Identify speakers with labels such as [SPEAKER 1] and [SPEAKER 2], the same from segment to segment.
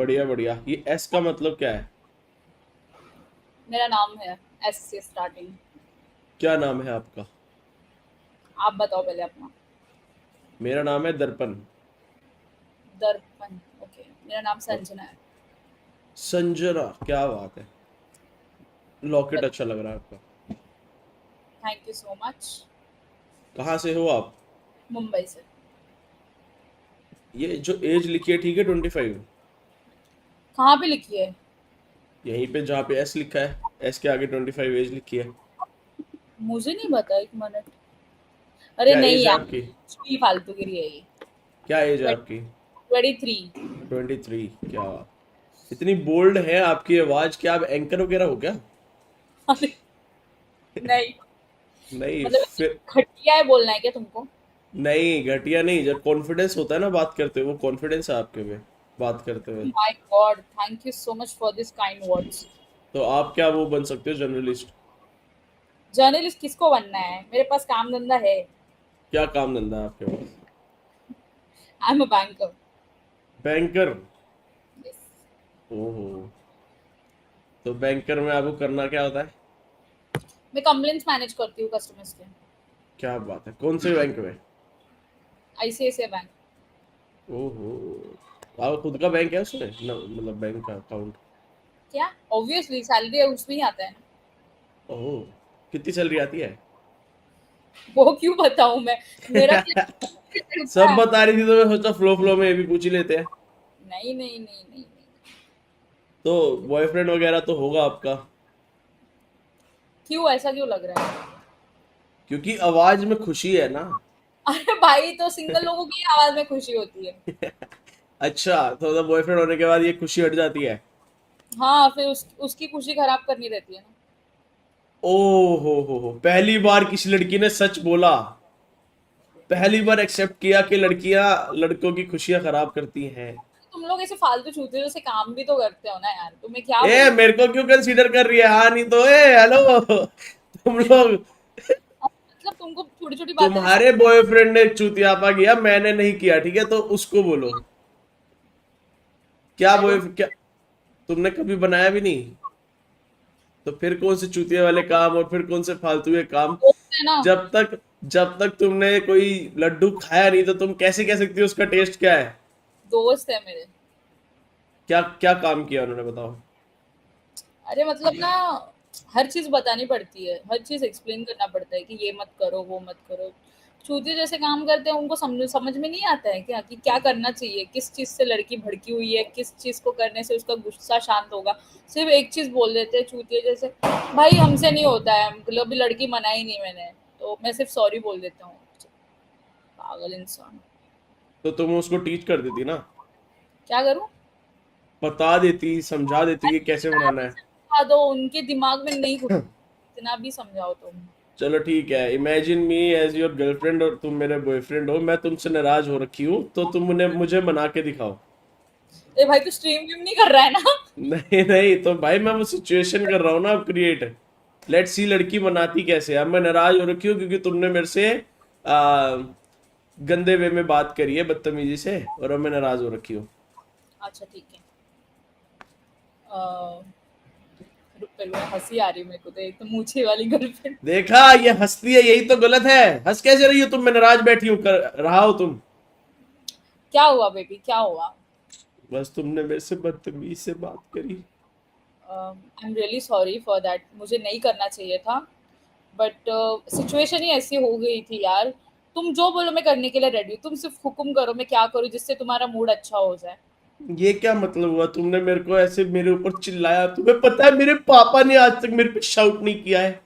[SPEAKER 1] बढ़िया बढ़िया। ये एस का मतलब क्या है?
[SPEAKER 2] मेरा नाम है, एस से स्टार्टिंग।
[SPEAKER 1] क्या नाम है आपका?
[SPEAKER 2] आप बताओ पहले अपना।
[SPEAKER 1] मेरा नाम है दर्पण।
[SPEAKER 2] दर्पण। ओके, मेरा नाम
[SPEAKER 1] और
[SPEAKER 2] संजना है।
[SPEAKER 1] संजना, क्या बात है। लॉकेट अच्छा लग रहा है आपका।
[SPEAKER 2] Thank you so much.
[SPEAKER 1] कहाँ से हो आप?
[SPEAKER 2] मुंबई से।
[SPEAKER 1] ये जो एज लिखी है ठीक है, 25?
[SPEAKER 2] कहाँ पे लिखी है?
[SPEAKER 1] यहीं पे जहाँ पे एस लिखा है, एस के आगे 25 एज लिखी है।
[SPEAKER 2] मुझे नहीं पता, एक मिनट। अरे
[SPEAKER 1] क्या
[SPEAKER 2] नहीं
[SPEAKER 1] एज है
[SPEAKER 2] यार,
[SPEAKER 1] आपकी?
[SPEAKER 2] कुछ भी फालतूगिरी है ये।
[SPEAKER 1] क्या एज है आपकी?
[SPEAKER 2] 23।
[SPEAKER 1] 23? क्या बात। इतनी बोल्ड है आपकी आवाज, क्या आप एंकर वगैरह हो क्या?
[SPEAKER 2] अरे नहीं,
[SPEAKER 1] नहीं
[SPEAKER 2] मतलब
[SPEAKER 1] फिर।
[SPEAKER 2] घटिया है बोलना है क्या तुमको?
[SPEAKER 1] नहीं घटिया नहीं, जब कॉन्फिडेंस होता है ना बात करते हुए, वो कॉन्फिडेंस है आपके में बात करते हुए।
[SPEAKER 2] My God, thank you so much for this kind words.
[SPEAKER 1] तो आप क्या वो बन सकते हो, जर्नलिस्ट?
[SPEAKER 2] जर्नलिस्ट किसको बनना है? मेरे पास काम धंधा है।
[SPEAKER 1] क्या काम धंधा है आपके पास?
[SPEAKER 2] I am a banker.
[SPEAKER 1] Banker? ओहो। तो बैंकर में आपको करना क्या होता है?
[SPEAKER 2] मैं कंप्लेंट्स मैनेज करती हूँ कस्टमर्स के।
[SPEAKER 1] क्या बात है, कौन से बैंक में?
[SPEAKER 2] ICICI bank.
[SPEAKER 1] ओहो। आपका खुद का बैंक है उसमें मतलब बैंक का अकाउंट?
[SPEAKER 2] क्या? ऑब्वियसली सैलरी है उसमें ही आता है ना।
[SPEAKER 1] ओह। कितनी सैलरी आती है?
[SPEAKER 2] वो क्यों बताऊं मैं? मेरा
[SPEAKER 1] सब
[SPEAKER 2] है।
[SPEAKER 1] बता रही थी तो मैं सोचा फ्लो फ्लो में ये भी पूछ ही लेते हैं।
[SPEAKER 2] नहीं नहीं नहीं नहीं नहीं।
[SPEAKER 1] तो बॉयफ्रेंड वगैरह तो होगा आपका?
[SPEAKER 2] क्यों, ऐसा क्यों लग रहा है?
[SPEAKER 1] क्योंकि आवाज में खुशी है ना।
[SPEAKER 2] अरे भाई, तो सिंगल लोगों की आवाज में खुशी होती है।
[SPEAKER 1] अच्छा, तो बॉयफ्रेंड होने के बाद ये खुशी हट जाती है?
[SPEAKER 2] हाँ, फिर उसकी खुशी खराब करनी रहती है ना।
[SPEAKER 1] ओ हो, पहली बार किसी लड़की ने सच बोला। पहली बार एक्सेप्ट किया कि लड़कियां लड़कों की खुशियां खराब करती हैं।
[SPEAKER 2] तुम लोग ऐसे फालतू चूतियों से काम भी तो करते हो ना यार, तुम्हें क्या
[SPEAKER 1] ए
[SPEAKER 2] बोलूं।
[SPEAKER 1] मेरे को क्यों कंसीडर कर रही है? हाँ नहीं तो ए हेलो तुम लोग।
[SPEAKER 2] मतलब तुमको छोटी छोटी बातें से
[SPEAKER 1] तुम्हारे बॉयफ्रेंड ने चूतियापा किया, मैंने नहीं किया, ठीक है? तो उसको बोलो। क्या
[SPEAKER 2] आई
[SPEAKER 1] बॉय
[SPEAKER 2] डोंट।
[SPEAKER 1] क्या? तुमने कभी बनाया भी नहीं? तो फिर कौन से चूतिया वाले काम और फिर कौन से फालतू के काम?
[SPEAKER 2] है ना।
[SPEAKER 1] जब तक जब तक तुमने कोई लड्डू खाया नहीं तो तुम कैसे कह सकती हो उसका टेस्ट क्या है?
[SPEAKER 2] दोस्त है मेरे।
[SPEAKER 1] क्या क्या काम किया उन्होंने, बताओ।
[SPEAKER 2] अरे मतलब ना, हर चीज बतानी पड़ती है, हर चीज एक्सप्लेन करना पड़ता है कि ये मत करो वो मत करो। चूतिया जैसे काम करते हैं उनको समझ समझ में नहीं आता है क्या कि क्या करना चाहिए, किस चीज से लड़की भड़की हुई है, किस चीज को करने से उसका गुस्सा शांत होगा। सिर्फ एक चीज बोल देते हैं चूतिया जैसे, भाई हमसे नहीं होता है, मतलब अभी लड़की मनाई नहीं मैंने, तो मैं सिर्फ सॉरी बोल देता हूँ। पागल इंसान।
[SPEAKER 1] तो तुम उसको टीच कर देती ना।
[SPEAKER 2] क्या करूँ?
[SPEAKER 1] बता देती, समझा देती कि कैसे
[SPEAKER 2] कितना
[SPEAKER 1] बनाना
[SPEAKER 2] भी
[SPEAKER 1] है।
[SPEAKER 2] समझा दो, उनके दिमाग में नहीं घुस। कितना भी समझाओ तुम।
[SPEAKER 1] चलो ठीक है, imagine me as your girlfriend और तुम मेरे बॉयफ्रेंड हो, मैं तुमसे नाराज हो रखी हूँ, तो तुम मुझे मना के दिखाओ।
[SPEAKER 2] ए भाई, तू स्ट्रीम गेम नहीं कर रहा है ना?
[SPEAKER 1] नहीं नहीं, तो भाई मैं वो सिचुएशन कर रहा हूँ ना अब क्रिएट। लेट्स सी लड़की मनाती कैसे है। अब मैं नाराज हो रखी हूँ क्योंकि तुमने मेरे से आ, गंदे वे में बात करी है, बदतमीजी से, और अब मैं नाराज हो रखी हूँ।
[SPEAKER 2] अच्छा ठीक है। अ, रुक, पहले हंसी आ रही है मेरे को, तो एक तो मूछे वाली गर्लफ्रेंड।
[SPEAKER 1] देखा, ये हंसती है, यही तो गलत है। हंस कैसे रही हो तुम? मैं नाराज बैठी हूँ, कर रहा हो तुम।
[SPEAKER 2] क्या हुआ बेबी, क्या हुआ?
[SPEAKER 1] बस तुमने मेरे से बदतमीज से बात करी।
[SPEAKER 2] I am really sorry for that, मुझे नहीं करना चाहिए था। बट सिचुएशन ही ऐसी हो गई थी यार। तुम जो बोलो मैं करने के लिए रेडी हूँ, तुम सिर्फ हुक्म करो मैं क्या करूँ जिससे तुम्हारा मूड अच्छा हो जाए।
[SPEAKER 1] ये क्या मतलब हुआ? तुमने मेरे को ऐसे मेरे ऊपर चिल्लाया, तुम्हें पता है मेरे पापा ने आज तक मेरे पे शाउट नहीं किया है।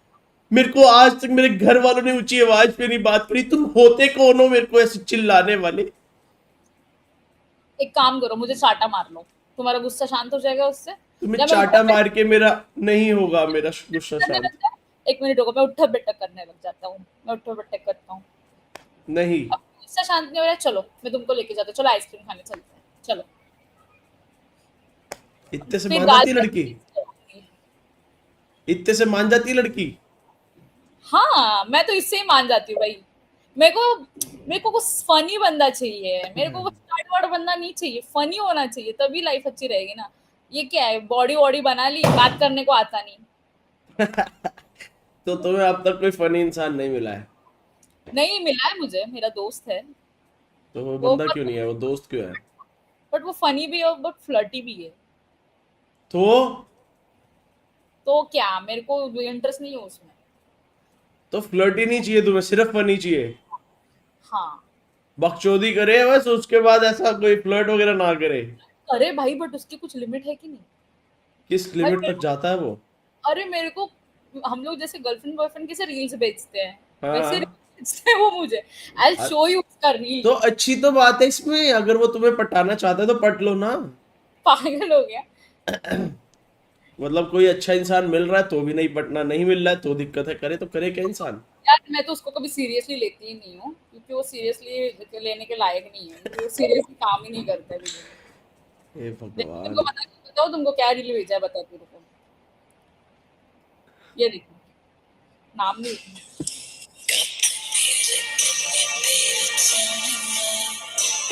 [SPEAKER 1] मेरे को आज तक मेरे घर वालों ने ऊंची आवाज पे नहीं बात करी। तुम होते कौन हो मेरे को ऐसे चिल्लाने वाले?
[SPEAKER 2] एक काम करो, मुझे चाटा मार लो, तुम्हारा गुस्सा शांत हो जाएगा उससे।
[SPEAKER 1] तुम्हें
[SPEAKER 2] या मैं
[SPEAKER 1] चाटा
[SPEAKER 2] उठक
[SPEAKER 1] मार के मेरा नहीं होगा मेरा गुस्सा
[SPEAKER 2] करने
[SPEAKER 1] शांत।
[SPEAKER 2] लग जाए। एक मिनट रुको, मैं उठक बैठक करने लग जाता हूँ। मैं उठक बैठक करता हूँ।
[SPEAKER 1] नहीं।
[SPEAKER 2] अब गुस्सा शांत नहीं हो रहा है, चलो मैं तुमको लेके जाता हूँ, चलो आइसक्रीम खाने चलते हैं, चलो।
[SPEAKER 1] इतने से
[SPEAKER 2] फिर
[SPEAKER 1] मान
[SPEAKER 2] गाल
[SPEAKER 1] जाती है
[SPEAKER 2] पे
[SPEAKER 1] लड़की?
[SPEAKER 2] करूंगी।
[SPEAKER 1] इतने से मान जाती है लड़की?
[SPEAKER 2] हाँ, मैं तो इससे ही मान जाती हूँ भाई। मेरे को कुछ फनी बंदा चाहिए, मेरे को कुछ स्टार्ट वार्ड बंदा नहीं चाहिए, फनी होना चाहिए, तभी लाइफ अच्छी रहेगी ना। ये क्या है, बॉडी वॉडी बना ली, बात करने को आता नहीं।
[SPEAKER 1] तो तुम्हें अब तक कोई फनी इंसान नहीं मिला है?
[SPEAKER 2] नहीं मिला है मुझे, मेरा दोस्त है
[SPEAKER 1] तो वो
[SPEAKER 2] वो,
[SPEAKER 1] बंदा क्यों नहीं है, वो दोस्त क्यों है?
[SPEAKER 2] बट वो फनी भी है और बहुत फ्लर्टी भी है।
[SPEAKER 1] तो
[SPEAKER 2] तो क्या, मेरे को इंटरेस्ट नहीं है उसमें।
[SPEAKER 1] फ्लर्टी नहीं चाहिए तुम्हें, सिर्फ फनी चाहिए?
[SPEAKER 2] हाँ।
[SPEAKER 1] बकचोदी करे बस, उसके बाद ऐसा कोई फ्लर्ट वगैरह ना करे?
[SPEAKER 2] अरे भाई, बट उसकी कुछ लिमिट है कि नहीं।
[SPEAKER 1] किस
[SPEAKER 2] भाई
[SPEAKER 1] लिमिट
[SPEAKER 2] मेरे
[SPEAKER 1] तक
[SPEAKER 2] को,
[SPEAKER 1] जाता है वो?
[SPEAKER 2] अरे मेरे को, हम लोग जैसे गर्लफ्रेंड बॉयफ्रेंड कैसे रील्स भेजते हैं, वैसे
[SPEAKER 1] हाँ।
[SPEAKER 2] रील्स भेजते हैं वो मुझे। आई
[SPEAKER 1] अ-
[SPEAKER 2] शो यू उसका रील।
[SPEAKER 1] तो अच्छी तो बात है इसमें, अगर वो तुम्हें पटाना चाहता है तो पट लो ना।
[SPEAKER 2] पागल हो गया।
[SPEAKER 1] मतलब कोई अच्छा इंसान मिल रहा है तो भी नहीं पटना, नहीं मिल रहा है तो दिक्कत है, करे तो करे क्या इंसान?
[SPEAKER 2] यार मैं तो उसको कभी सीरियसली लेती ही नहीं हूँ, क्योंकि वो सीरियसली लेने के लायक नहीं है, वो सीरियसली काम ही नहीं करता है बिल्कुल।
[SPEAKER 1] हे
[SPEAKER 2] देखो तुमको
[SPEAKER 1] भगवान।
[SPEAKER 2] बताओ तुमको क्या रील भेजा है, बताती हूँ रुको। ये देखो, नाम नहीं,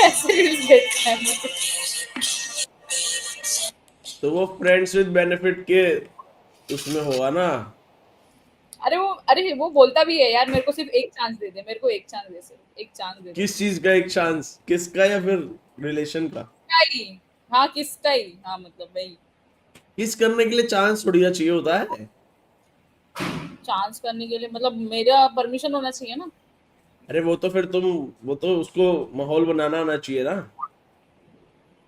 [SPEAKER 2] ऐसे रील्स भेजता है मुझे।
[SPEAKER 1] तो वो फ्रेंड्स विद बेनिफिट के उसमें होगा ना?
[SPEAKER 2] अरे वो बोलता भी है यार, मेरे को सिर्फ एक चांस दे दे, मेरे को एक चांस दे, सिर्फ एक चांस दे दे।
[SPEAKER 1] किस चीज का एक चांस, किसका या फिर रिलेशन का?
[SPEAKER 2] किसका ही, हाँ किसका ही, हाँ मतलब भाई।
[SPEAKER 1] किस करने के लिए चांस थोड़ी ना चाहिए होता है।
[SPEAKER 2] चांस करने के लिए मतलब मेरा परमिशन होना चाहिए ना।
[SPEAKER 1] अरे वो तो फिर तुम, वो तो उसको माहौल बनाना आना चाहिए ना।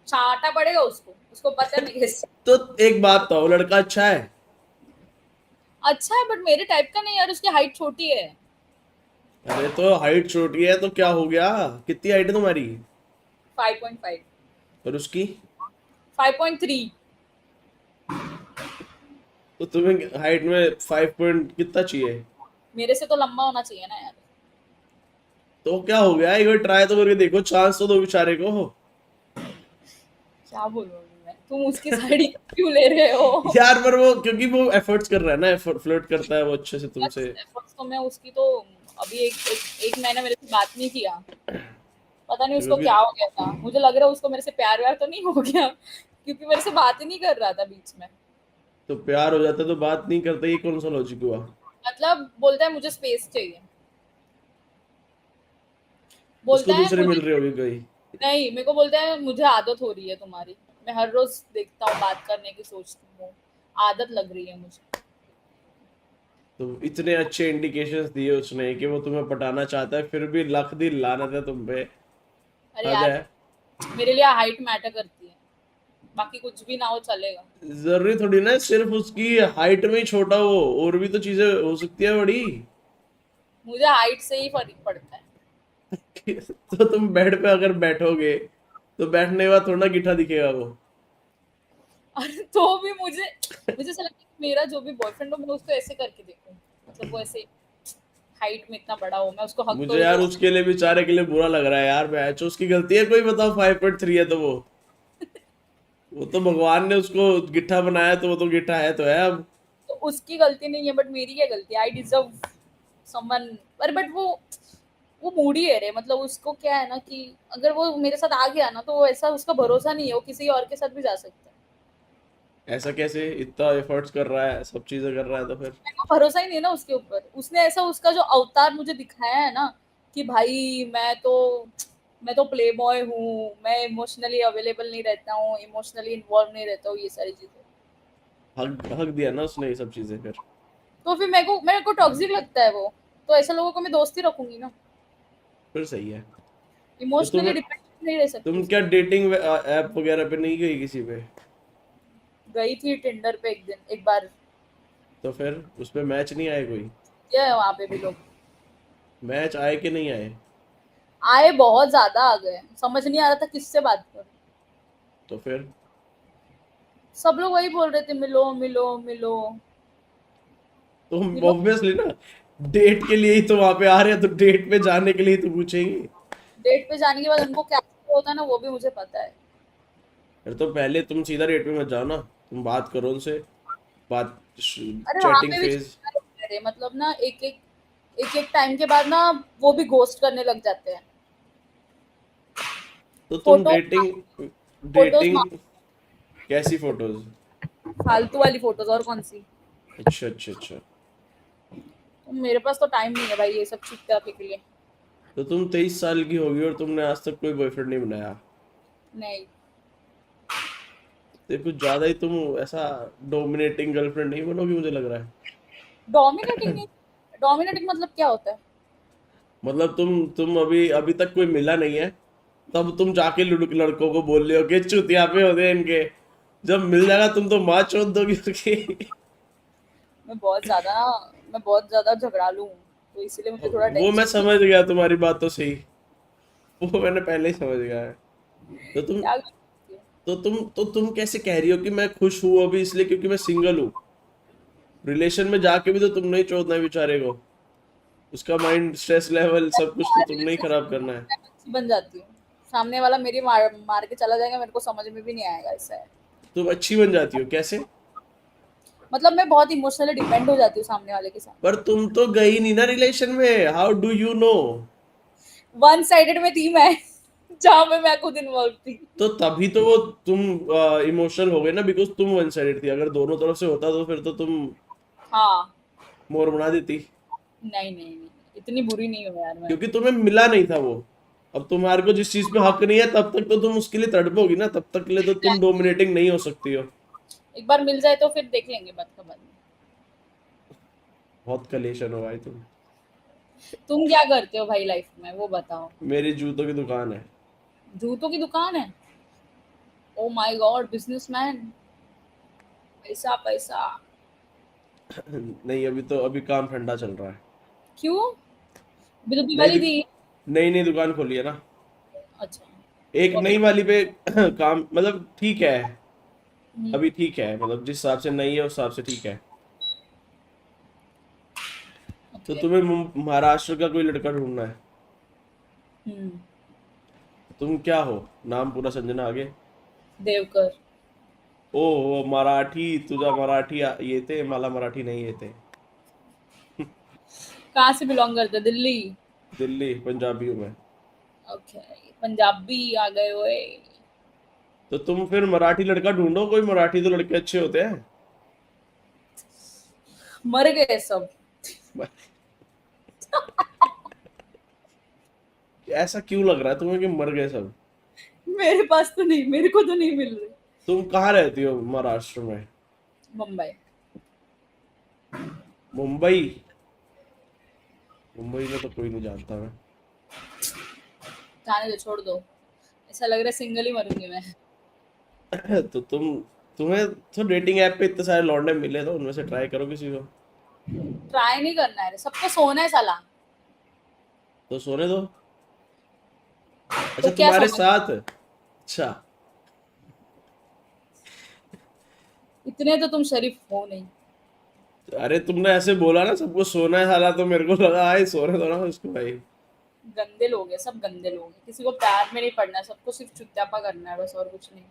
[SPEAKER 2] चाटा पड़ेगा उसको, उसको पता है मैं कैसे।
[SPEAKER 1] तो एक बात तो, लड़का अच्छा है?
[SPEAKER 2] अच्छा है, बट मेरे टाइप का नहीं यार, उसकी हाइट छोटी है।
[SPEAKER 1] अरे तो हाइट छोटी है तो क्या हो गया? कितनी हाइट है तुम्हारी?
[SPEAKER 2] 5.5।
[SPEAKER 1] और उसकी?
[SPEAKER 2] 5.3।
[SPEAKER 1] तो तुम्हें हाइट में 5 पॉइंट कितना चाहिए?
[SPEAKER 2] मेरे से तो लंबा होना चाहिए ना यार।
[SPEAKER 1] तो क्या हो गया, एक बार ट्राई तो करके देखो, चांस तो दो बेचारे को।
[SPEAKER 2] क्या बोलूं अभी मैं, तुम उसकी साइड क्यों ले रहे हो।
[SPEAKER 1] यार पर वो, क्योंकि वो एफर्ट्स कर रहा है ना, एफर्ट फ्लर्ट करता है वो अच्छे से तुमसे।
[SPEAKER 2] एफर्ट्स तो मैं उसकी तो, अभी एक महीना मेरे से बात नहीं किया। पता नहीं
[SPEAKER 1] तो
[SPEAKER 2] उसको
[SPEAKER 1] क्योंकि
[SPEAKER 2] क्या हो गया था, मुझे लग रहा है उसको मेरे से प्यार व्यार तो नहीं हो गया, क्योंकि मेरे से बात ही नहीं कर रहा था बीच में।
[SPEAKER 1] तो प्यार हो जाता तो बात नहीं करते, ये कौन सा लॉजिक हुआ?
[SPEAKER 2] मतलब बोलता है मुझे स्पेस चाहिए,
[SPEAKER 1] उसको
[SPEAKER 2] बोलता है
[SPEAKER 1] दूसरी
[SPEAKER 2] मुझे,
[SPEAKER 1] मिल रही होगी कोई?
[SPEAKER 2] नहीं मेरे को बोलता है मुझे आदत हो रही है तुम्हारी, मैं हर रोज देखता हूँ बात करने की सोचती हूँ, आदत लग रही है मुझे।
[SPEAKER 1] तो इतने अच्छे इंडिकेशंस दिए उसने कि वो तुम्हें पटाना चाहता है, फिर भी लख दी लानत है तुम पे।
[SPEAKER 2] अरे
[SPEAKER 1] हद
[SPEAKER 2] यार,
[SPEAKER 1] है।
[SPEAKER 2] मेरे लिए हाइट मैटर करती है, बाकी कुछ भी ना हो चलेगा।
[SPEAKER 1] जरूरी थोड़ी ना सिर्फ उसकी हाइट में ही छोटा हो, और भी तो चीजें हो सकती है बड़ी।
[SPEAKER 2] मुझे हाइट से ही फर्क पड़ता है।
[SPEAKER 1] तो तुम बेड पे अगर बैठोगे तो बैठने के बाद थोड़ा गिठा दिखेगा वो।
[SPEAKER 2] अरे तो भी मुझे मुझे ऐसा लगता है कि मेरा जो भी बॉयफ्रेंड हो, मैं उसको ऐसे करके देखूं, मतलब वो ऐसे हाइट में इतना बड़ा हो, मैं उसको हक
[SPEAKER 1] मुझे
[SPEAKER 2] करूँ
[SPEAKER 1] यार
[SPEAKER 2] तो।
[SPEAKER 1] उसके लिए, बेचारे के लिए बुरा लग रहा है यार, बैच उसकी गलती है कोई? बताओ, 5.3 है तो वो तो भगवान ने उसको गिट्ठा बनाया, तो वो तो गिट्ठा है तो है अब।
[SPEAKER 2] तो उसकी गलती नहीं है, बट मेरी क्या गलती है, आई डिजर्व समवन। अरे बट वो मूडी है रे, मतलब उसको क्या है ना कि अगर वो मेरे साथ आ गया ना, तो वो ऐसा, उसका भरोसा नहीं है, वो किसी और के साथ भी जा सकता है।
[SPEAKER 1] ऐसा कैसे, इतना एफर्ट्स कर रहा है, सब चीजें कर रहा है तो फिर?
[SPEAKER 2] मेरे को भरोसा ही नहीं है ना उसके ऊपर, उसने ऐसा, उसका जो अवतार मुझे दिखाया है ना, कि भाई मैं तो प्ले बॉय हूँ, मैं इमोशनली अवेलेबल नहीं रहता हूँ, इमोशनली इन्वॉल्व नहीं रहता हूँ, ये सारी चीजें।
[SPEAKER 1] हक हक दिया ना उसने ये सब चीजें फिर?
[SPEAKER 2] तो फिर मेरे को टॉक्सिक लगता है वो, तो ऐसे लोगों को मैं दोस्ती रखूंगी ना,
[SPEAKER 1] फिर सही है। तो
[SPEAKER 2] इमोशनली डिपेंडेंट नहीं रह सकती
[SPEAKER 1] तुम
[SPEAKER 2] उसके
[SPEAKER 1] क्या
[SPEAKER 2] ऊपर।
[SPEAKER 1] डेटिंग ऐप वगैरह पे नहीं गई किसी पे?
[SPEAKER 2] गई थी टिंडर पे एक दिन, एक बार।
[SPEAKER 1] तो फिर उसपे मैच नहीं आए कोई?
[SPEAKER 2] किया है वहां पे भी लोग।
[SPEAKER 1] मैच आए कि नहीं आए?
[SPEAKER 2] आए, बहुत ज्यादा आ गए, समझ नहीं आ रहा था किससे बात करूं।
[SPEAKER 1] तो फिर
[SPEAKER 2] सब लोग वही बोल रहे थे, मिलो मिलो मिलो
[SPEAKER 1] तो
[SPEAKER 2] मिलो।
[SPEAKER 1] ऑब्वियसली ना, डेट के लिए ही तो वहां पे आ रहे हैं, तो डेट पे जाने के लिए ही तो पूछेंगे।
[SPEAKER 2] डेट पे जाने के बाद उनको क्या होता है ना, वो भी मुझे पता है।
[SPEAKER 1] फिर तो पहले तुम सीधा डेट पे मत जाओ ना, तुम बात करो उनसे, बात,
[SPEAKER 2] अरे वहां
[SPEAKER 1] चैटिंग
[SPEAKER 2] पे भी
[SPEAKER 1] फेज।
[SPEAKER 2] चक्कर होते रहे, मतलब ना एक एक एक एक टाइम के बाद ना वो भी घोस्ट करने लग जाते हैं।
[SPEAKER 1] तो तुम
[SPEAKER 2] फोटोज
[SPEAKER 1] डेटिंग
[SPEAKER 2] फोटोज
[SPEAKER 1] डेटिंग कैसी फोटोज?
[SPEAKER 2] फालतू वाली फोटोज, और कौन सी।
[SPEAKER 1] अच्छा अच्छा अच्छा।
[SPEAKER 2] तो मेरे पास तो टाइम नहीं है भाई ये सब चीखते आपके के लिए।
[SPEAKER 1] तो तुम 23 साल की होगी और तुमने आज तक कोई बॉयफ्रेंड नहीं बनाया?
[SPEAKER 2] नहीं।
[SPEAKER 1] तो कुछ ज्यादा ही तुम ऐसा डोमिनेटिंग गर्लफ्रेंड नहीं बनोगी मुझे लग रहा
[SPEAKER 2] डोमिनेटिंग
[SPEAKER 1] है।
[SPEAKER 2] नहीं। डोमिनेटिंग मतलब क्या होता है।
[SPEAKER 1] मतलब तुम अभी अभी तक कोई मिला नहीं है, तब तुम जाके लड़कों को बोल रहे हो कि चुतिया पे होते हैं इनके। जब मिल जाएगा तुम तो माँ चोद दोगी उसकी।
[SPEAKER 2] मैं बहुत ज्यादा मैं बहुत ज्यादा झगड़ालू हूँ, तो इसीलिए मुझे थोड़ा
[SPEAKER 1] वो मैं
[SPEAKER 2] टेंशन भी।
[SPEAKER 1] समझ गया तुम्हारी बात तो सही, वो मैंने पहले ही समझ गया है। तो तुम
[SPEAKER 2] क्या कर सकती हूँ।
[SPEAKER 1] तो तुम कैसे कह रही हो कि मैं खुश हूं अभी इसलिए क्योंकि मैं सिंगल हूँ? रिलेशन में जाके भी तो तुमने ही चोदना है बेचारे को, उसका माइंड स्ट्रेस लेवल सब कुछ तो तुमने ही खराब करना है।
[SPEAKER 2] मैं अच्छी बन जाती हूँ। सामने वाला मेरी मार मार के चला जाएगा, मेरे को समझ में भी नहीं आएगा, ऐसा है।
[SPEAKER 1] तुम अच्छी बन जाती हो कैसे?
[SPEAKER 2] मतलब मैं बहुत इमोशनली डिपेंड हो जाती हूँ सामने वाले के साथ।
[SPEAKER 1] पर तुम तो गई नहीं ना रिलेशन में, how do you know?
[SPEAKER 2] One sided में थी मैं जहाँ पे मैं खुद इन्वॉल्व थी।
[SPEAKER 1] तो तभी तो वो तुम इमोशनल हो गए ना, बिकॉज तुम वन साइडेड थी। अगर दोनों तरफ से होता तो फिर तो तुम
[SPEAKER 2] हाँ।
[SPEAKER 1] मोर बना देती।
[SPEAKER 2] नहीं नहीं नहीं, इतनी बुरी नहीं हूँ यार मैं।
[SPEAKER 1] क्योंकि तुम्हें मिला नहीं था वो। अब तुम्हारे को जिस चीज पे हक नहीं है तब तक तो तुम उसके लिए तड़पोगी ना, तब तक के लिए तो तुम डोमिनेटिंग नहीं हो सकती हो।
[SPEAKER 2] एक बार मिल जाए तो फिर देख लेंगे बात का बाद में।
[SPEAKER 1] बहुत कलेशन हो भाई तुम।
[SPEAKER 2] तुम क्या करते हो भाई लाइफ में, वो बताओ।
[SPEAKER 1] मेरी जूतों की दुकान है।
[SPEAKER 2] जूतों की दुकान है। Oh my God, businessman. पैसा पैसा।
[SPEAKER 1] नहीं, अभी काम ठंडा चल रहा है।
[SPEAKER 2] क्यों। अभी तो
[SPEAKER 1] नई
[SPEAKER 2] दिवाली
[SPEAKER 1] दु-
[SPEAKER 2] थी।
[SPEAKER 1] नई नई दुकान खोली है ना।
[SPEAKER 2] अच्छा।
[SPEAKER 1] एक
[SPEAKER 2] तो अभी।
[SPEAKER 1] नई वाली पे काम मतलब ठीक है।
[SPEAKER 2] हम्म।
[SPEAKER 1] अभी ठीक है, मतलब जिस हिसाब से नई है उस हिसाब से ठीक है। तो
[SPEAKER 2] ओके।
[SPEAKER 1] तुम्हें महाराष्ट्र का कोई लड़का ढूंढना है?
[SPEAKER 2] हम्म।
[SPEAKER 1] तुम क्या हो? नाम पूरा संजना आगे।
[SPEAKER 2] देवकर।
[SPEAKER 1] ओ वो मराठी, तुझा मराठी ये थे, मला मराठी नहीं येते।
[SPEAKER 2] कहाँ से बिलोंग करते हो? दिल्ली।
[SPEAKER 1] दिल्ली पंजाबी हूँ मैं।
[SPEAKER 2] ओके। पंजाबी आ गए ओए।
[SPEAKER 1] तो तुम फिर मराठी लड़का ढूंढो, कोई मराठी तो लड़के अच्छे होते हैं।
[SPEAKER 2] मर गए सब।
[SPEAKER 1] ऐसा क्यों लग रहा है तुम्हें कि मर गए सब?
[SPEAKER 2] मेरे पास तो नहीं, मेरे को तो नहीं मिल रहे।
[SPEAKER 1] तुम कहाँ रहती हो महाराष्ट्र में?
[SPEAKER 2] मुंबई।
[SPEAKER 1] मुंबई? मुंबई में तो कोई नहीं जानता मैं।
[SPEAKER 2] जाने दो, छोड़ दो। ऐसा लग रहा है सिंगल ही मरूंगी मैं।
[SPEAKER 1] तो तुम्हें तो डेटिंग ऐप पे इतने सारे लौंडे मिले, तो उनमें से ट्राई करो किसी को।
[SPEAKER 2] ट्राई नहीं करना है, सबको सोना है साला।
[SPEAKER 1] तो सोने दो।
[SPEAKER 2] तो
[SPEAKER 1] अच्छा
[SPEAKER 2] क्या
[SPEAKER 1] तुम्हारे
[SPEAKER 2] समझ।
[SPEAKER 1] साथ? अच्छा।
[SPEAKER 2] इतने तो तुम शरीफ हो नहीं।
[SPEAKER 1] अरे तुमने ऐसे बोला ना सबको सोना है साला, तो मेरे को लगा आई सोने दो ना उसको भाई।
[SPEAKER 2] गंदे लोग हैं सब, गंदे लोग हैं, किसी को प्यार में नहीं पड़ना है, सबको सिर्फ चुत्यापा करना है बस, और कुछ नहीं।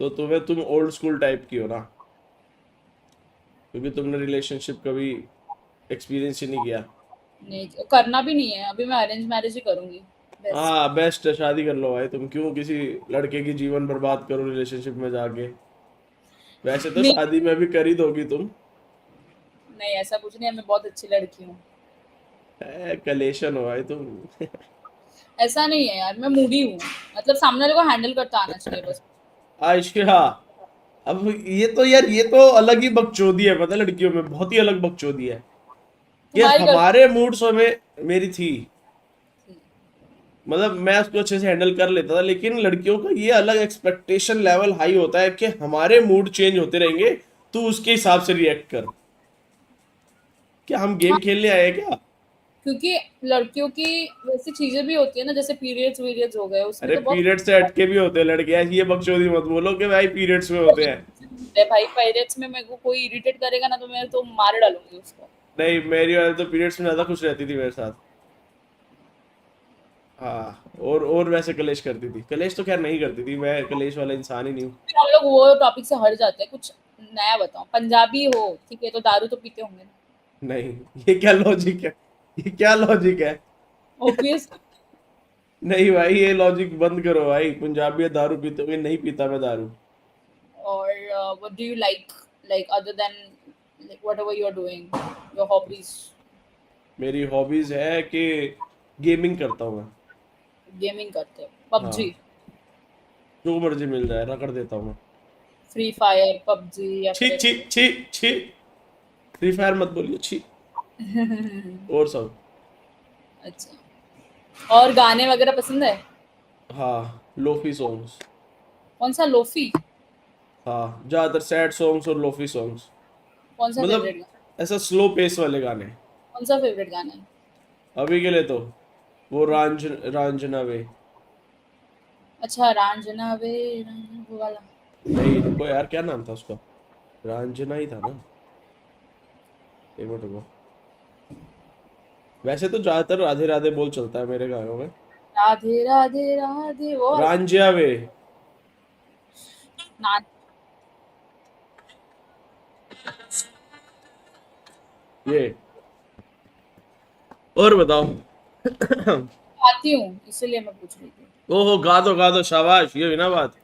[SPEAKER 1] तो तुम ओल्ड स्कूल टाइप की हो ना, क्योंकि तुमने रिलेशनशिप कभी एक्सपीरियंस ही नहीं किया।
[SPEAKER 2] नहीं करना भी नहीं है, अभी मैं अरेंज मैरिज ही करूंगी। बेस्ट।
[SPEAKER 1] हाँ बेस्ट है, शादी कर लो भाई। तुम क्यों किसी लड़के की जीवन बर्बाद करो रिलेशनशिप में जाके? वैसे तो
[SPEAKER 2] नहीं।
[SPEAKER 1] शादी में भी कर ही दोगी तुम।
[SPEAKER 2] नहीं ऐसा कुछ नहीं है, मैं बहुत अच्छी लड़की हूँ।
[SPEAKER 1] कलेशन हो भाई तुम।
[SPEAKER 2] ऐसा नहीं है यार, मैं मूडी हूँ। मतलब सामने वाले को हैंडल करता आना चाहिए बस।
[SPEAKER 1] आयशा, अब ये तो यार ये तो अलग ही बकचोदी है, पता है लड़कियों में बहुत ही अलग बकचोदी है। कि
[SPEAKER 2] तुम्हारी
[SPEAKER 1] हमारे मूड्स में मेरी थी,
[SPEAKER 2] गलती।
[SPEAKER 1] मतलब मैं उसको अच्छे से हैंडल कर लेता था, लेकिन लड़कियों का ये अलग एक्सपेक्टेशन लेवल हाई होता है कि हमारे मूड चेंज होते रहेंगे, तू उसके हिसाब से रिएक्ट कर। क्या हम गेम
[SPEAKER 2] हाँ,
[SPEAKER 1] खेलने आए हैं क्या?
[SPEAKER 2] क्योंकि लड़कियों की वैसी चीजें भी होती है ना, जैसे पीरियड्स वीरियड्स हो गए, उसमें
[SPEAKER 1] अरे
[SPEAKER 2] तो बहुत
[SPEAKER 1] पीरियड से हटके भी होते हैं लड़के, ऐसी ये बकचोदी मत बोलो कि भाई पीरियड्स में होते हैं।
[SPEAKER 2] है भाई। पीरियड्स में मेरे को कोई इरिटेट करेगा ना, तो मैं तो मार डालूंगी उसको।
[SPEAKER 1] नहीं, मेरी वाली तो पीरियड्स में ज्यादा खुश रहती थी मेरे साथ। हाँ, और वैसे कलेश करती थी। कलेश तो खैर नहीं करती थी, मैं कलेश वाला इंसान ही नहीं हूँ।
[SPEAKER 2] फिर हम लोग वो टॉपिक से हट जाते हैं, कुछ नया बताओ। पंजाबी हो ठीक है, तो दारू तो पीते होंगे ना।
[SPEAKER 1] नहीं, ये क्या लॉजिक है? ये क्या लॉजिक है?
[SPEAKER 2] ऑब्वियस।
[SPEAKER 1] नहीं भाई, ये लॉजिक बंद करो भाई। पंजाबी दारू पीते हुए, नहीं पीता मैं दारू।
[SPEAKER 2] और what do you like other than like whatever you are doing, your hobbies?
[SPEAKER 1] मेरी हॉबीज है कि गेमिंग करता हूँ मैं।
[SPEAKER 2] गेमिंग करते हो? पबजी,
[SPEAKER 1] हाँ, जो मर्जी मिल जाए रगड़ देता हूँ मैं।
[SPEAKER 2] फ्री फायर, पबजी या
[SPEAKER 1] छी
[SPEAKER 2] फिर
[SPEAKER 1] छी
[SPEAKER 2] ऐसे?
[SPEAKER 1] छी छी, फ्री फायर मत बोलिए, छी। और सब।
[SPEAKER 2] अच्छा, और गाने वगैरह पसंद है?
[SPEAKER 1] हाँ, लोफी सॉन्ग्स।
[SPEAKER 2] कौन सा लोफी?
[SPEAKER 1] हाँ, ज्यादातर सैड सॉन्ग्स और लोफी सॉन्ग्स।
[SPEAKER 2] कौन सा
[SPEAKER 1] मतलब
[SPEAKER 2] फेवरेट गाना?
[SPEAKER 1] ऐसा स्लो पेस वाले गाने।
[SPEAKER 2] कौन सा फेवरेट गाना है?
[SPEAKER 1] अभी के लिए तो वो रांझना वे।
[SPEAKER 2] अच्छा, रांझना वे, रांझना वो वाला।
[SPEAKER 1] नहीं रुको यार, क्या नाम था उसका? रांझना ही था ना? एक मिनट रुको। वैसे तो ज्यादातर राधे राधे बोल चलता है मेरे गानों में।
[SPEAKER 2] राधे राधे राधे वो वाला।
[SPEAKER 1] रांझिया वे।
[SPEAKER 2] ना,
[SPEAKER 1] ये। और बताओ।
[SPEAKER 2] आती हूँ इसीलिए मैं पूछ रही थी।
[SPEAKER 1] ओहो, गा दो, शाबाश, ये हुई ना बात।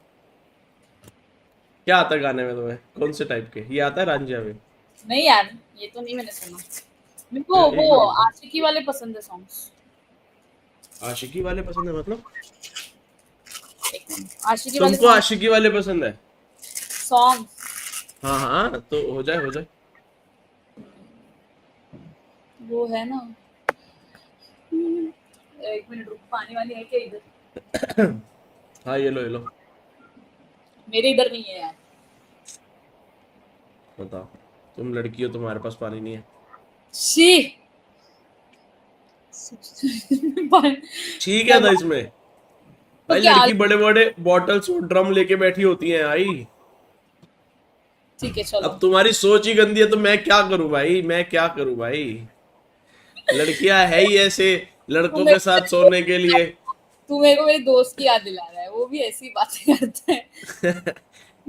[SPEAKER 1] क्या आता है गाने में तुम्हें? कौन से टाइप के? ये आता है रांझिया वे?
[SPEAKER 2] नहीं यार, ये तो नहीं मैंने सुना। मेरे को
[SPEAKER 1] एक
[SPEAKER 2] वो
[SPEAKER 1] मिनट रुको।
[SPEAKER 2] आशिकी वाले पसंद है सॉन्ग्स।
[SPEAKER 1] आशिकी वाले पसंद है मतलब?
[SPEAKER 2] एक मिनट, आशिकी वाले
[SPEAKER 1] तुमको
[SPEAKER 2] सॉन्ग।
[SPEAKER 1] आशिकी वाले पसंद है?
[SPEAKER 2] सॉन्ग।
[SPEAKER 1] हाँ हाँ, तो हो जाए हो जाए।
[SPEAKER 2] वो है ना। एक मिनट रुक, पानी वानी है क्या इधर?
[SPEAKER 1] हाँ, ये लो ये लो।
[SPEAKER 2] मेरे इधर नहीं है यार।
[SPEAKER 1] बताओ। तुम लड़की हो, तुम्हारे पास पानी नहीं है?
[SPEAKER 2] शी। मैं
[SPEAKER 1] ठीक है था इसमें?
[SPEAKER 2] तो
[SPEAKER 1] भाई,
[SPEAKER 2] क्या?
[SPEAKER 1] लड़की बड़े बड़े बॉटल्स और ड्रम लेके बैठी होती हैं आई।
[SPEAKER 2] ठीक है चलो।
[SPEAKER 1] अब तुम्हारी सोच ही गंदी है तो मैं क्या करूं भाई, मैं क्या करूं भाई। लड़कियां है ही ऐसे,
[SPEAKER 2] तू
[SPEAKER 1] लड़कों
[SPEAKER 2] मेरे
[SPEAKER 1] के साथ सोने के लिए।
[SPEAKER 2] तू मेरे को मेरी दोस्त की याद दिला रहा है, वो भी ऐसी बातें करता है।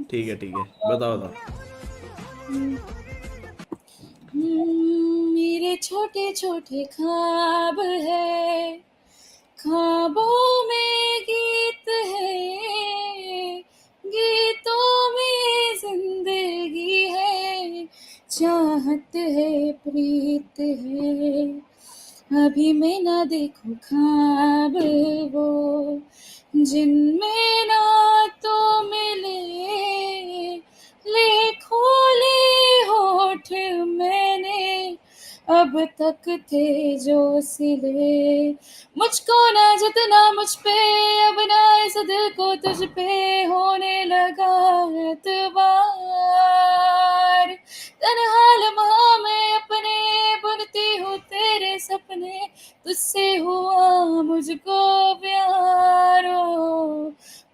[SPEAKER 1] ठीक है, बताओ बताओ।
[SPEAKER 2] मेरे छोटे छोटे ख्वाब है, ख्वाबों में गीत है, गीतों में जिंदगी है, चाहत है, प्रीत है। अभी मैं ना देखूं ख्वाब वो, जिनमें ना तो मिले, ले खोले होठ मैंने, अब तक थे जो सिले। मुझको ना जितना मुझ पे, अब ना इस दिल को तुझ पे होने लगा एतबार। तन्हा लम्हा मैं अपने बुनती हूँ तेरे सपने, तुझसे हुआ मुझको प्यारो,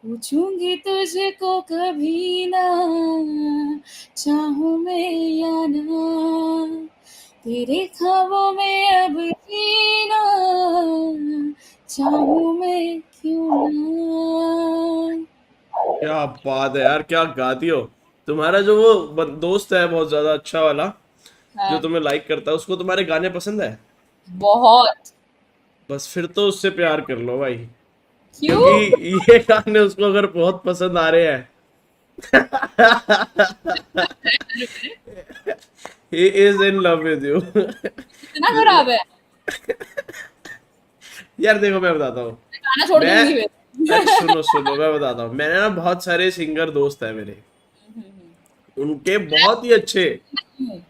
[SPEAKER 2] पूछूंगी तुझको कभी ना, चाहूं मैं या ना, तेरे ख्वाबों में अब जीना, चाहूं मैं क्यों ना।
[SPEAKER 1] क्या बात है यार, क्या गाती हो। तुम्हारा जो वो दोस्त है बहुत ज्यादा अच्छा वाला, जो
[SPEAKER 2] हाँ,
[SPEAKER 1] तुम्हें लाइक करता है, उसको तुम्हारे गाने पसंद है?
[SPEAKER 2] बहुत।
[SPEAKER 1] बस फिर तो उससे प्यार कर लो भाई। क्योंकि
[SPEAKER 2] क्यों?
[SPEAKER 1] ये गाने उसको अगर बहुत पसंद आ रहे हैं, he is in love with you।
[SPEAKER 2] इतना खराब है?
[SPEAKER 1] यार देखो, मैं बताता हूँ।
[SPEAKER 2] मैं गाना छोड़
[SPEAKER 1] मैं
[SPEAKER 2] दूंगी
[SPEAKER 1] अरे
[SPEAKER 2] फिर।
[SPEAKER 1] सुनो सुनो, मैं बताता हूँ। मैंने ना बहुत सारे सिंगर दोस्त है मेरे, उनके बहुत ही अच्छे।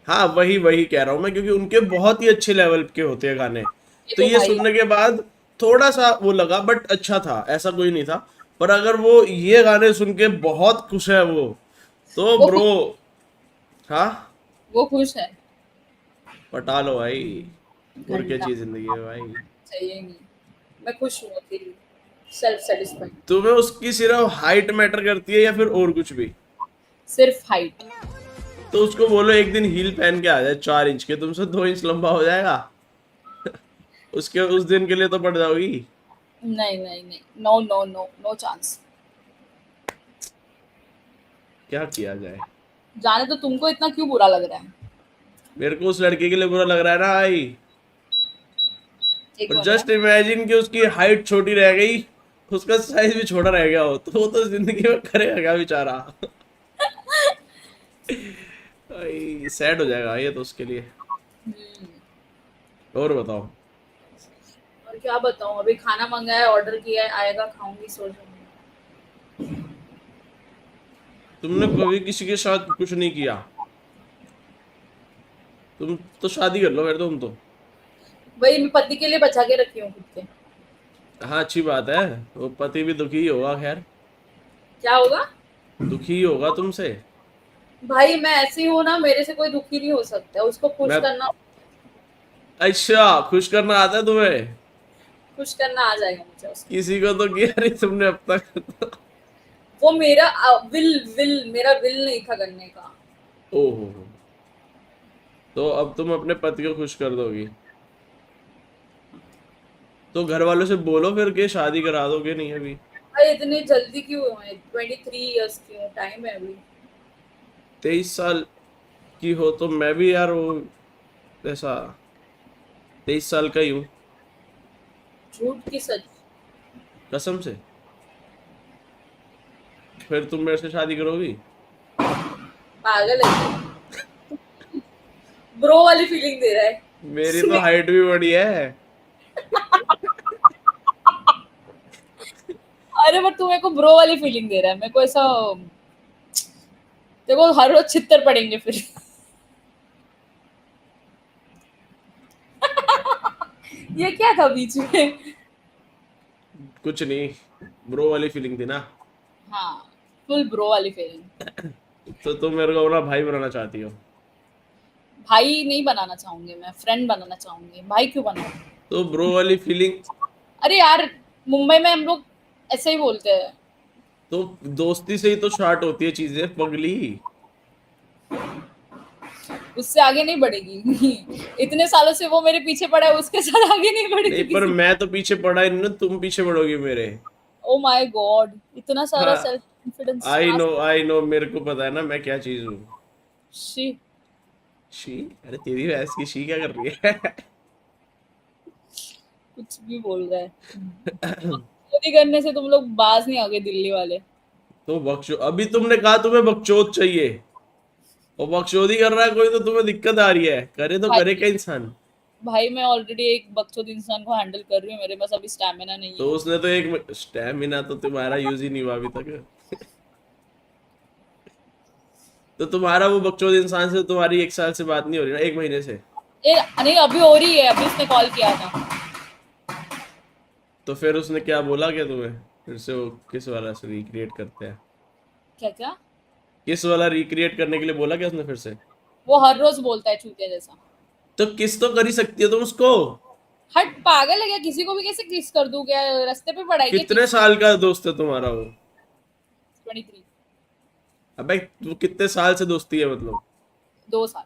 [SPEAKER 1] हाँ, वही वही कह रहा हूँ मैं, क्योंकि उनके बहुत ही अच्छे लेवल के होते हैं गाने।
[SPEAKER 2] ये
[SPEAKER 1] तो
[SPEAKER 2] तो
[SPEAKER 1] ये
[SPEAKER 2] भाई,
[SPEAKER 1] सुनने के बाद थोड़ा सा वो लगा, बट अच्छा था, ऐसा कोई नहीं था। पर अगर वो ये गाने सुन के बहुत खुश है वो, तो
[SPEAKER 2] वो
[SPEAKER 1] ब्रो,
[SPEAKER 2] खुश,
[SPEAKER 1] हाँ,
[SPEAKER 2] वो खुश है।
[SPEAKER 1] पटा लो भाई। और क्या
[SPEAKER 2] घंटा
[SPEAKER 1] चाहिए जिंदगी में भाई।
[SPEAKER 2] चाहिए नहीं, मैं खुश हूँ अकेली, सेल्फ सेटिस्फाइड।
[SPEAKER 1] तुम्हें उसकी सिर्फ हाइट मैटर करती है या फिर और कुछ भी?
[SPEAKER 2] सिर्फ हाइट।
[SPEAKER 1] तो उसको बोलो एक दिन हील पहन के आ जाए, 4 इंच के, तुमसे 2 इंच लंबा हो जाएगा। उसके उस दिन के लिए तो पड़ जाओगी।
[SPEAKER 2] नहीं नहीं नहीं, no no no, no chance.
[SPEAKER 1] क्या किया जाए।
[SPEAKER 2] जाने तो, तुमको इतना क्यों बुरा लग रहा है?
[SPEAKER 1] मेरे को उस लड़के के लिए बुरा लग रहा है ना भाई।
[SPEAKER 2] एक
[SPEAKER 1] और
[SPEAKER 2] बोल रहा
[SPEAKER 1] जस्ट
[SPEAKER 2] है।
[SPEAKER 1] इमेजिन कि उसकी हाइट छोटी रह गई, उसका साइज भी छोटा रह गया हो, तो वो तो जिंदगी में करेगा क्या बेचारा। भाई सैड हो जाएगा ये तो उसके लिए।
[SPEAKER 2] हम्म,
[SPEAKER 1] और बताओ।
[SPEAKER 2] और क्या बताऊं, अभी खाना मंगाया, ऑर्डर किया है, आएगा, खाऊंगी, सो जाऊंगी।
[SPEAKER 1] तुमने कभी किसी के साथ कुछ नहीं किया? तुम तो शादी कर लो फिर तुम तो।
[SPEAKER 2] वही मैं पति के लिए बचा के रखी हूँ खुद के।
[SPEAKER 1] हाँ अच्छी बात है। वो पति भी दुखी ही होगा खैर।
[SPEAKER 2] क्या होगा?
[SPEAKER 1] दुखी ही होगा तुमसे।
[SPEAKER 2] भाई मैं ऐसी हूँ ना, मेरे से कोई दुखी नहीं हो सकता, उसको खुश
[SPEAKER 1] मैं
[SPEAKER 2] करना,
[SPEAKER 1] अच्छा खुश करना आता है तुम्हें?
[SPEAKER 2] खुश करना आ जाएगा मुझे उसको।
[SPEAKER 1] किसी को तो किया नहीं तुमने अब तक।
[SPEAKER 2] वो मेरा मेरा विल नहीं था करने का।
[SPEAKER 1] ओहो। तो अब तुम अपने पति को खुश कर दोगी? तो घर वालों से बोलो फिर के शादी करा दोगे नहीं अभी?
[SPEAKER 2] भाई इतनी जल्दी क्यों है, 23 ईयर्स की हूँ, टाइम है अभी।
[SPEAKER 1] 23 साल की हो तो मैं भी यार वो ऐसा 23 साल का ही हूँ।
[SPEAKER 2] झूठ की सच।
[SPEAKER 1] कसम से। फिर तुम मेरे से शादी करोगी?
[SPEAKER 2] पागल है ब्रो वाली फीलिंग दे रहा है।
[SPEAKER 1] मेरी तो हाइट भी बड़ी है।
[SPEAKER 2] अरे बट तू मेरे को ब्रो वाली फीलिंग दे रहा है, मेरे को ऐसा, देखो हर रोज छित्तर पड़ेंगे फिर। ये क्या था बीच में?
[SPEAKER 1] कुछ नहीं, ब्रो वाली फीलिंग थी ना।
[SPEAKER 2] हाँ, फुल ब्रो वाली फीलिंग।
[SPEAKER 1] तो तुम मेरे को अपना भाई बनाना चाहती हो?
[SPEAKER 2] भाई नहीं बनाना चाहूंगी, मैं फ्रेंड बनाना चाहूंगी, भाई क्यों बनाऊं?
[SPEAKER 1] तो ब्रो वाली फीलिंग।
[SPEAKER 2] अरे यार, मुंबई में हम लोग ऐसे ही बोलते हैं।
[SPEAKER 1] तो दोस्ती से ही तो स्टार्ट होती है चीजें पगली।
[SPEAKER 2] उससे आगे नहीं बढ़ेगी। इतने सालों से वो मेरे पीछे पड़ा है, उसके साथ आगे नहीं
[SPEAKER 1] नहीं
[SPEAKER 2] बढ़ेगी
[SPEAKER 1] पर
[SPEAKER 2] किसी।
[SPEAKER 1] मैं तो पीछे पड़ा ही नहीं ना, तुम पीछे पड़ोगी मेरे।
[SPEAKER 2] ओ माय गॉड, इतना सारा
[SPEAKER 1] हाँ।
[SPEAKER 2] सेल्फ कॉन्फिडेंस कहाँ
[SPEAKER 1] आई नो मेरे को पता है ना मैं क्या चीज हूँ।
[SPEAKER 2] से?
[SPEAKER 1] शी। अरे तेरी भैंस की शी क्या कर रही है?
[SPEAKER 2] कुछ भी बोल रहा है। चोरी करने से तुम लोग बाज नहीं आओगे, दिल्ली वाले।
[SPEAKER 1] तो बख्शो, अभी तुमने कहा तुम्हें बकचोद चाहिए, और बकचोदी कर रहा है कोई तो तुम्हें दिक्कत आ रही है, करे तो करे
[SPEAKER 2] भाई,
[SPEAKER 1] क्या इंसान।
[SPEAKER 2] भाई मैं ऑलरेडी एक बकचोद इंसान को हैंडल कर रही हूँ, मेरे पास अभी स्टैमिना नहीं
[SPEAKER 1] तो
[SPEAKER 2] है।
[SPEAKER 1] उसने तो एक स्टेमिना तो तुम्हारा यूज ही नहीं हुआ अभी तक। तो तुम्हारा वो बकचोद इंसान से तुम्हारी 1 साल से बात नहीं हो रही ना, 1 महीने से?
[SPEAKER 2] ये नहीं, अभी हो रही है, अभी उसने कॉल किया था।
[SPEAKER 1] तो फिर उसने क्या बोला क्या तुम्हें? फिर से वो किस वाला से रिक्रिएट करते हैं?
[SPEAKER 2] क्या क्या?
[SPEAKER 1] किस वाला रिक्रिएट करने के लिए बोला क्या उसने फिर से?
[SPEAKER 2] वो हर रोज बोलता है चूतिया जैसा।
[SPEAKER 1] तो किस तो कर ही सकती हो तुम उसको।
[SPEAKER 2] हट, पागल है क्या? किसी को भी कैसे किस कर दूं क्या? रास्ते पे पड़ा है क्या
[SPEAKER 1] कितने
[SPEAKER 2] किस?
[SPEAKER 1] साल का दोस्त है तुम्हारा वो?
[SPEAKER 2] 23।
[SPEAKER 1] अबे वो कितने साल से दोस्ती है मतलब?
[SPEAKER 2] 2 साल।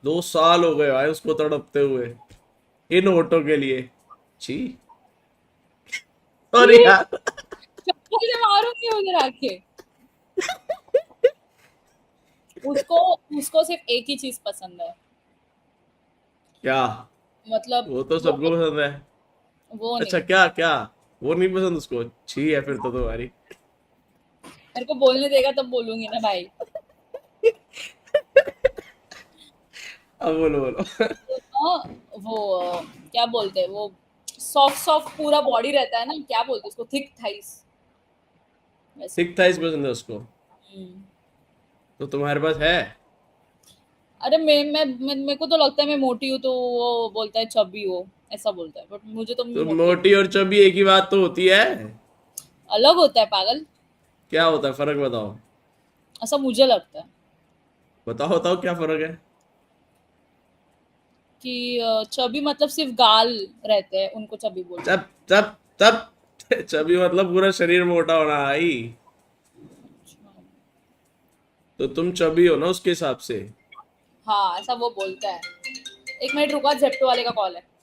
[SPEAKER 1] 2 साल हो गए भाई उसको तड़पते हुए, इन वोटों के लिए। छी। और
[SPEAKER 2] छी,
[SPEAKER 1] यार।
[SPEAKER 2] चप्पल से मारूंगी उधर आके। उसको उसको सिर्फ एक ही चीज पसंद है।
[SPEAKER 1] क्या?
[SPEAKER 2] मतलब
[SPEAKER 1] वो तो
[SPEAKER 2] वो
[SPEAKER 1] सबको पसंद है।
[SPEAKER 2] वो
[SPEAKER 1] अच्छा
[SPEAKER 2] नहीं।
[SPEAKER 1] क्या क्या? वो नहीं पसंद उसको? छी है फिर तो तुम्हारी।
[SPEAKER 2] मेरे को बोलने देगा तब बोलूंगी ना भाई।
[SPEAKER 1] अब बोलो बोलो।
[SPEAKER 2] तो वो क्या बोलते हैं वो, सॉफ्ट सॉफ्ट पूरा बॉडी रहता है ना, क्या बोलते हैं उसको, थिक थाइस, वैसा।
[SPEAKER 1] थिक थाइस पसंद है उसको?
[SPEAKER 2] हम्म।
[SPEAKER 1] तो तुम्हारे पास है?
[SPEAKER 2] अरे मैं मेरे को तो लगता है मैं मोटी हूँ, तो वो बोलता है चबी हो, ऐसा बोलता है, बट मुझे तो
[SPEAKER 1] तो
[SPEAKER 2] मोटी
[SPEAKER 1] मोटी और चबी एक ही बात तो होती है।
[SPEAKER 2] अलग होता है पागल।
[SPEAKER 1] क्या होता है फर्क बताओ?
[SPEAKER 2] ऐसा मुझे लगता है
[SPEAKER 1] बताओ बताओ क्या फर्क है?
[SPEAKER 2] कि चबी मतलब सिर्फ गाल रहते हैं, उनको चबी बोलते हैं।
[SPEAKER 1] चप चप चप। चबी मतलब पूरा शरीर मोटा होना आई। तो तुम चबी हो ना उसके हिसाब से।
[SPEAKER 2] हाँ, ऐसा वो बोलता है। 1 मिनट रुका, जेप्टो वाले का कॉल है।